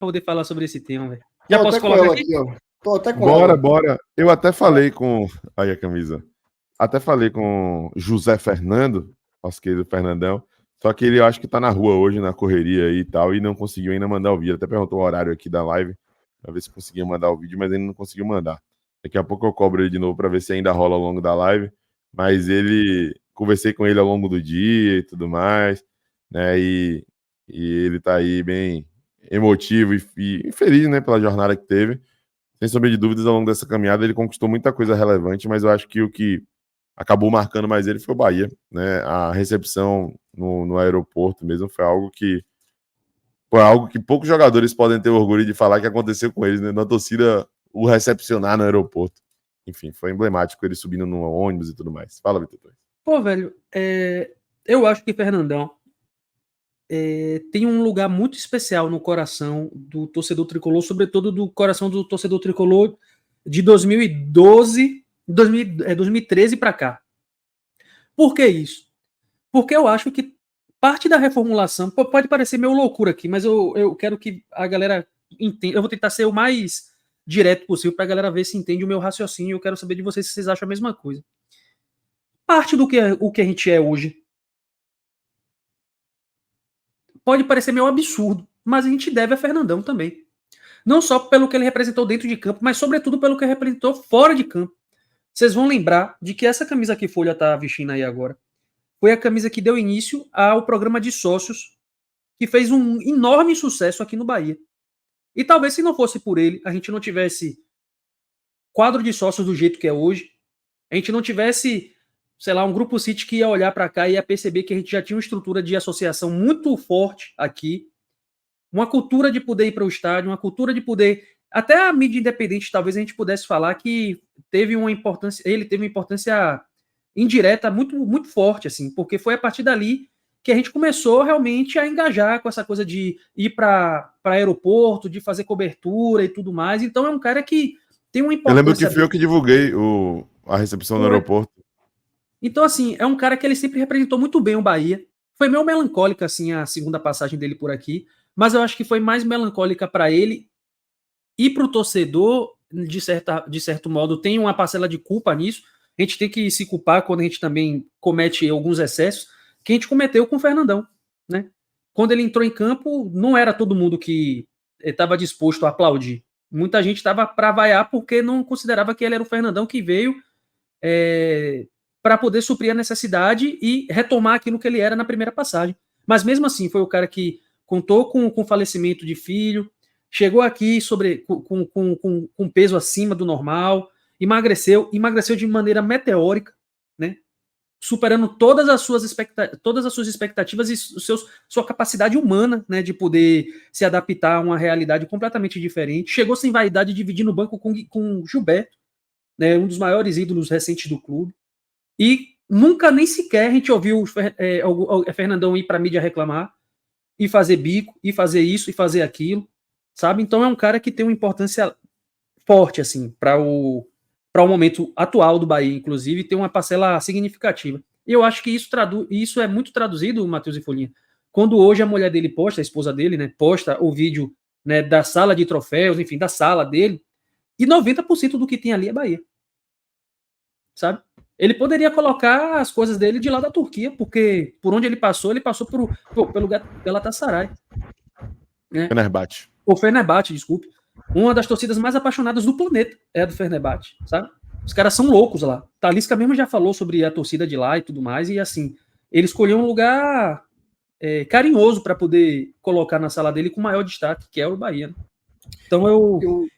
poder falar sobre esse tema, velho. Já tô posso colocar aqui? Ó. Tô até com ela. Bora. Eu até falei com... Aí a camisa. Até falei com José Fernando, nosso querido Fernandão, só que ele acho que tá na rua hoje, na correria aí e tal, e não conseguiu ainda mandar o vídeo. Até perguntou o horário aqui da live, pra ver se conseguia mandar o vídeo, mas ele não conseguiu mandar. Daqui a pouco eu cobro ele de novo pra ver se ainda rola ao longo da live, mas conversei com ele ao longo do dia e tudo mais, né, e ele tá aí bem emotivo e feliz, né, pela jornada que teve. Sem sombra de dúvidas, ao longo dessa caminhada ele conquistou muita coisa relevante, mas eu acho que o que acabou marcando mais ele foi o Bahia, né? A recepção no aeroporto mesmo foi algo que poucos jogadores podem ter orgulho de falar que aconteceu com eles, né? Na torcida o recepcionar no aeroporto. Enfim, foi emblemático ele subindo no ônibus e tudo mais. Fala, Vitor. Pô, velho, eu acho que Fernandão tem um lugar muito especial no coração do torcedor tricolor, sobretudo do coração do torcedor tricolor de 2012, 2013 para cá. Por que isso? Porque eu acho que parte da reformulação, pode parecer meio loucura aqui, mas eu quero que a galera entenda, eu vou tentar ser o mais direto possível para a galera ver se entende o meu raciocínio, eu quero saber de vocês se vocês acham a mesma coisa. Parte do que a gente é hoje pode parecer meio absurdo, mas a gente deve a Fernandão também. Não só pelo que ele representou dentro de campo, mas sobretudo pelo que ele representou fora de campo. Vocês vão lembrar de que essa camisa que Folha tá vestindo aí agora foi a camisa que deu início ao programa de sócios, que fez um enorme sucesso aqui no Bahia. E talvez se não fosse por ele, a gente não tivesse quadro de sócios do jeito que é hoje, a gente não tivesse, sei lá, um grupo City que ia olhar para cá e ia perceber que a gente já tinha uma estrutura de associação muito forte aqui, uma cultura de poder ir para o estádio, uma cultura de poder... Até a mídia independente, talvez a gente pudesse falar que teve uma importância indireta muito, muito forte, assim, porque foi a partir dali que a gente começou realmente a engajar com essa coisa de ir para aeroporto, de fazer cobertura e tudo mais. Então é um cara que tem uma importância... Eu lembro que foi eu que divulguei a recepção no aeroporto. Então, assim, é um cara que ele sempre representou muito bem o Bahia. Foi meio melancólica, assim, a segunda passagem dele por aqui, mas eu acho que foi mais melancólica para ele e para o torcedor, de certo modo, tem uma parcela de culpa nisso. A gente tem que se culpar quando a gente também comete alguns excessos que a gente cometeu com o Fernandão, né? Quando ele entrou em campo, não era todo mundo que estava disposto a aplaudir. Muita gente estava para vaiar porque não considerava que ele era o Fernandão que veio para poder suprir a necessidade e retomar aquilo que ele era na primeira passagem. Mas mesmo assim, foi o cara que contou com o falecimento de filho, chegou aqui com peso acima do normal, emagreceu de maneira meteórica, né? Superando todas as suas expectativas e sua capacidade humana, né, de poder se adaptar a uma realidade completamente diferente. Chegou sem vaidade, dividindo o banco com Gilberto, né, um dos maiores ídolos recentes do clube. E nunca nem sequer a gente ouviu o Fernandão ir para a mídia reclamar e fazer bico, e fazer isso, e fazer aquilo, sabe? Então é um cara que tem uma importância forte, assim, para o momento atual do Bahia, inclusive, tem uma parcela significativa. E eu acho que isso é muito traduzido, Matheus e Folhinha, quando hoje a mulher dele posta, a esposa dele, né, posta o vídeo, né, da sala de troféus, enfim, da sala dele, e 90% do que tem ali é Bahia. Sabe? Ele poderia colocar as coisas dele de lá da Turquia, porque por onde ele passou pelo Galatasaray. Né? Fenerbahçe. O Fenerbahçe, desculpe. Uma das torcidas mais apaixonadas do planeta é a do Fenerbahçe, sabe? Os caras são loucos lá. Talisca mesmo já falou sobre a torcida de lá e tudo mais, e assim, ele escolheu um lugar carinhoso para poder colocar na sala dele com maior destaque, que é o Bahia. Né? Então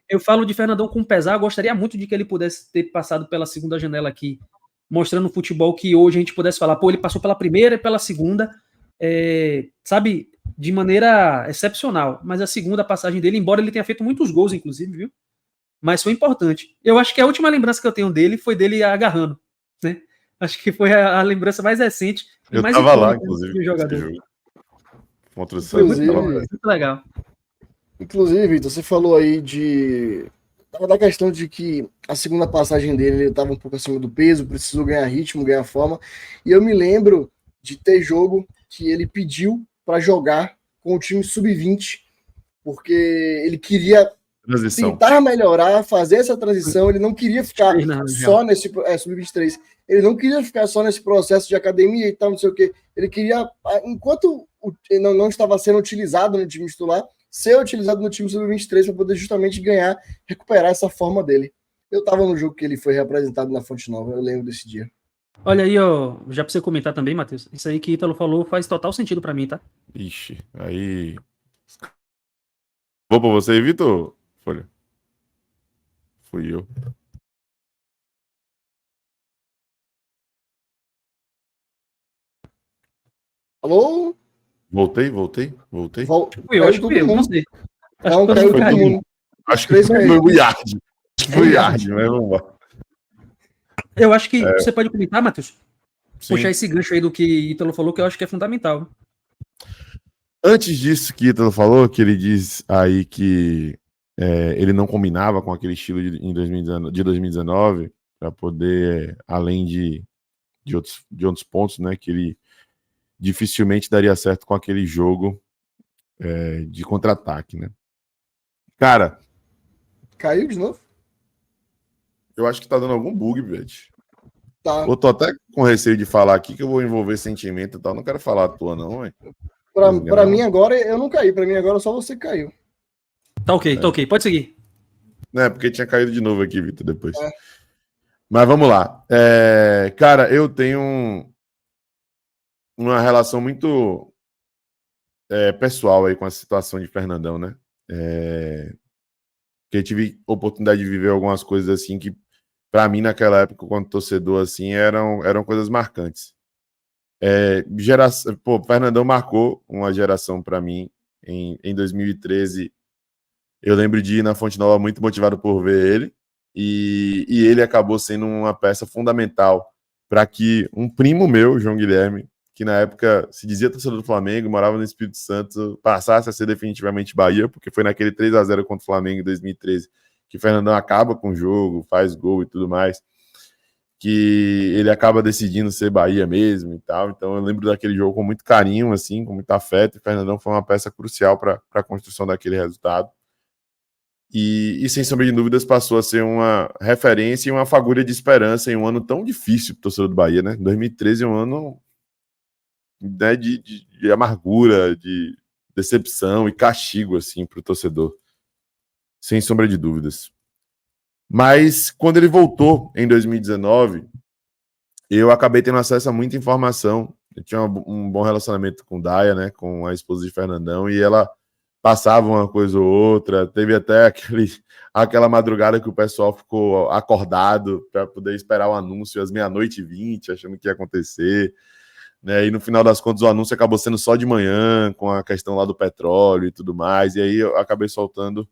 eu falo de Fernandão com pesar, gostaria muito de que ele pudesse ter passado pela segunda janela aqui, mostrando um futebol que hoje a gente pudesse falar, pô, ele passou pela primeira e pela segunda, sabe, de maneira excepcional, mas a segunda passagem dele, embora ele tenha feito muitos gols, inclusive, viu? Mas foi importante. Eu acho que a última lembrança que eu tenho dele foi dele agarrando, né? Acho que foi a lembrança mais recente. Eu mais tava lá, inclusive, do jogador. Contra o Santos. Muito legal. Inclusive, Vitor, você falou aí da questão de que a segunda passagem dele ele estava um pouco acima do peso, precisou ganhar ritmo, ganhar forma. E eu me lembro de ter jogo que ele pediu para jogar com o time sub-20 porque ele queria Transição. tentar melhorar, fazer essa transição, ele não queria ficar só nesse sub-23, ele não queria ficar só nesse processo de academia e tal, não sei o quê. Ele queria, enquanto não estava sendo utilizado no time titular, ser utilizado no time sub-23 para poder justamente ganhar, recuperar essa forma dele. Eu estava no jogo que ele foi representado na Fonte Nova, eu lembro desse dia. Olha aí, ó, já pra você comentar também, Matheus, isso aí que Ítalo falou faz total sentido pra mim, tá? Ixi, aí... Vou pra você, Vitor? Folha. Fui eu. Alô? Voltei? Fui eu, acho que fui eu, não sei. Não, caiu todo mundo. Acho que foi o Yard. Acho que foi o Yard, mas vamos lá. Eu acho que você pode comentar, Matheus? Sim. Puxar esse gancho aí do que Ítalo falou, que eu acho que é fundamental. Antes disso que Ítalo falou, que ele diz aí que ele não combinava com aquele estilo de 2019, para poder, além de outros pontos, né, que ele dificilmente daria certo com aquele jogo de contra-ataque, né? Cara... Caiu de novo? Eu acho que tá dando algum bug, velho. Tá. Eu tô até com receio de falar aqui que eu vou envolver sentimento e tal. Não quero falar à toa, não, velho. Pra mim agora, eu não caí. Pra mim agora só você caiu. Tá ok. Pode seguir. É, porque tinha caído de novo aqui, Vitor, depois. Mas vamos lá. Cara, eu tenho uma relação muito pessoal aí com a situação de Fernandão, né? Porque eu tive oportunidade de viver algumas coisas assim que, para mim, naquela época, quando torcedor, assim, eram coisas marcantes. Fernandão marcou uma geração para mim em 2013. Eu lembro de ir na Fonte Nova muito motivado por ver ele, e ele acabou sendo uma peça fundamental para que um primo meu, João Guilherme, que na época se dizia torcedor do Flamengo, morava no Espírito Santo, passasse a ser definitivamente Bahia, porque foi naquele 3-0 contra o Flamengo em 2013 que Fernandão acaba com o jogo, faz gol e tudo mais, que ele acaba decidindo ser Bahia mesmo e tal. Então eu lembro daquele jogo com muito carinho, assim, com muito afeto, e Fernandão foi uma peça crucial para a construção daquele resultado. E sem sombra de dúvidas passou a ser uma referência e uma fagulha de esperança em um ano tão difícil para o torcedor do Bahia, né? 2013 é um ano, né, de amargura, de decepção e castigo, assim, para o torcedor. Sem sombra de dúvidas. Mas quando ele voltou em 2019, eu acabei tendo acesso a muita informação. Eu tinha um bom relacionamento com Daya, né, com a esposa de Fernandão, e ela passava uma coisa ou outra. Teve até aquela madrugada que o pessoal ficou acordado para poder esperar o anúncio às 00:20, achando que ia acontecer, né? E no final das contas o anúncio acabou sendo só de manhã, com a questão lá do petróleo e tudo mais. E aí eu acabei soltando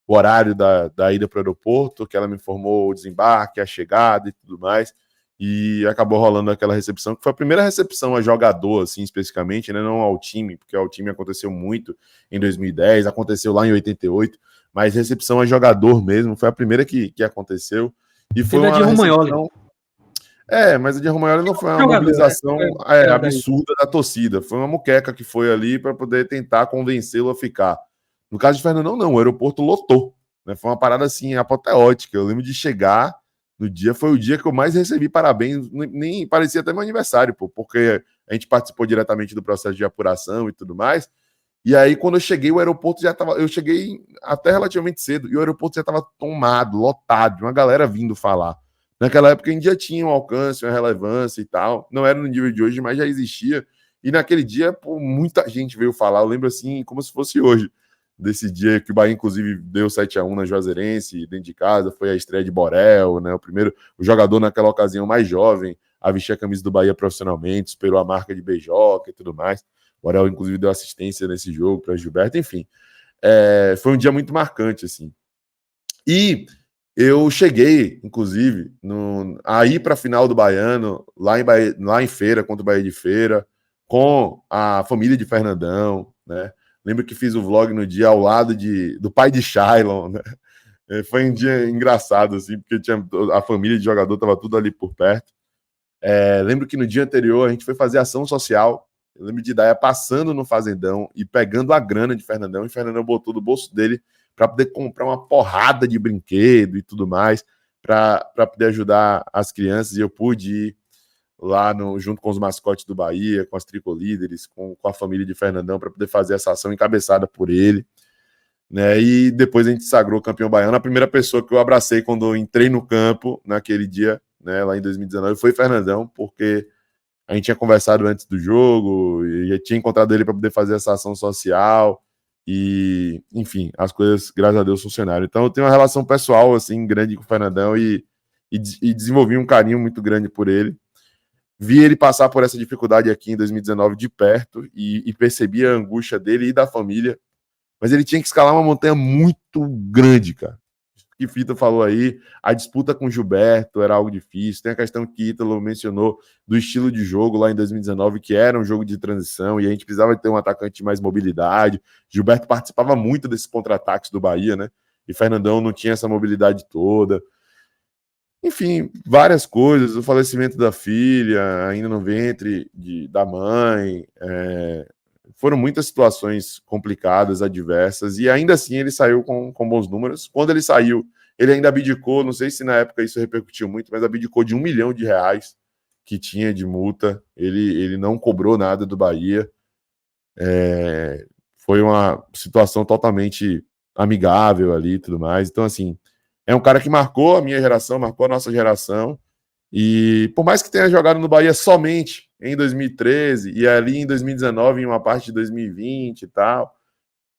o horário da ida para o aeroporto, que ela me informou o desembarque, a chegada e tudo mais. E acabou rolando aquela recepção, que foi a primeira recepção a jogador, assim, especificamente, né? Não ao time, porque ao time aconteceu muito em 2010, aconteceu lá em 88, mas recepção a jogador mesmo, foi a primeira que aconteceu. E foi uma recepção... mas a de Romagnoli não foi uma mobilização absurda da torcida, foi uma muqueca que foi ali para poder tentar convencê-lo a ficar. No caso de Fernandão, não, o aeroporto lotou, né? Foi uma parada assim apoteótica. Eu lembro de chegar no dia, foi o dia que eu mais recebi parabéns, nem parecia até meu aniversário, porque a gente participou diretamente do processo de apuração e tudo mais. E aí, quando eu cheguei, o aeroporto já estava. Eu cheguei até relativamente cedo, e o aeroporto já estava tomado, lotado, uma galera vindo falar. Naquela época a gente já tinha um alcance, uma relevância e tal. Não era no nível de hoje, mas já existia. E naquele dia, muita gente veio falar. Eu lembro assim, como se fosse hoje. Desse dia que o Bahia, inclusive, deu 7-1 na Juazeirense, dentro de casa, foi a estreia de Borel, né? O jogador naquela ocasião mais jovem a vestir a camisa do Bahia profissionalmente, superou a marca de Beijoca e tudo mais. Borel, inclusive, deu assistência nesse jogo para Gilberto, enfim. Foi um dia muito marcante, assim. E eu cheguei, inclusive, a ir para a final do Baiano, lá em Feira, contra o Bahia de Feira, com a família de Fernandão, né? Lembro que fiz o vlog no dia ao lado do pai de Shailon, né? Foi um dia engraçado, assim, porque a família de jogador estava tudo ali por perto. Lembro que no dia anterior a gente foi fazer ação social Eu lembro de Daia passando no Fazendão e pegando a grana de Fernandão, e Fernandão botou do bolso dele para poder comprar uma porrada de brinquedo e tudo mais, para poder ajudar as crianças, e eu pude ir lá junto com os mascotes do Bahia, com as tricolíderes, com a família de Fernandão, para poder fazer essa ação encabeçada por ele, né? E depois a gente sagrou campeão baiano. A primeira pessoa que eu abracei quando eu entrei no campo naquele dia, né, lá em 2019, foi Fernandão, porque a gente tinha conversado antes do jogo e já tinha encontrado ele para poder fazer essa ação social e, enfim, as coisas, graças a Deus, funcionaram. Então eu tenho uma relação pessoal assim grande com o Fernandão e desenvolvi um carinho muito grande por ele. Vi ele passar por essa dificuldade aqui em 2019 de perto e percebi a angústia dele e da família, mas ele tinha que escalar uma montanha muito grande, cara. Que Fita falou aí, a disputa com o Gilberto era algo difícil, tem a questão que Ítalo mencionou do estilo de jogo lá em 2019, que era um jogo de transição, e a gente precisava ter um atacante de mais mobilidade. Gilberto participava muito desses contra-ataques do Bahia, né? E Fernandão não tinha essa mobilidade toda. Enfim, várias coisas, o falecimento da filha, ainda no ventre da mãe, foram muitas situações complicadas, adversas, e ainda assim ele saiu com bons números. Quando ele saiu, ele ainda abdicou, não sei se na época isso repercutiu muito, mas abdicou de R$1 milhão que tinha de multa, ele não cobrou nada do Bahia, foi uma situação totalmente amigável ali e tudo mais. Então, assim, é um cara que marcou a minha geração, marcou a nossa geração, e por mais que tenha jogado no Bahia somente em 2013 e ali em 2019, em uma parte de 2020 e tal,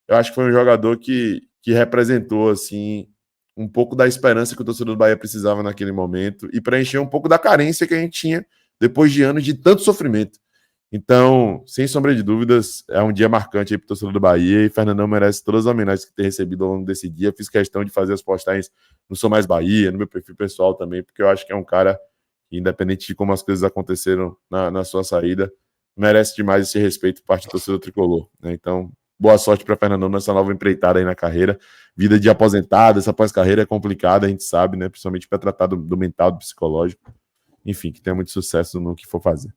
eu acho que foi um jogador que representou assim um pouco da esperança que o torcedor do Bahia precisava naquele momento e preencher um pouco da carência que a gente tinha depois de anos de tanto sofrimento. Então, sem sombra de dúvidas, é um dia marcante aí para o torcedor do Bahia, e Fernandão merece todas as homenagens que tem recebido ao longo desse dia. Fiz questão de fazer as postagens no Sou Mais Bahia, no meu perfil pessoal também, porque eu acho que é um cara que, independente de como as coisas aconteceram na sua saída, merece demais esse respeito por parte do torcedor tricolor, né? Então, boa sorte para Fernandão nessa nova empreitada aí na carreira. Vida de aposentado, essa pós-carreira é complicada, a gente sabe, né? Principalmente para tratar do mental, do psicológico. Enfim, que tenha muito sucesso no que for fazer.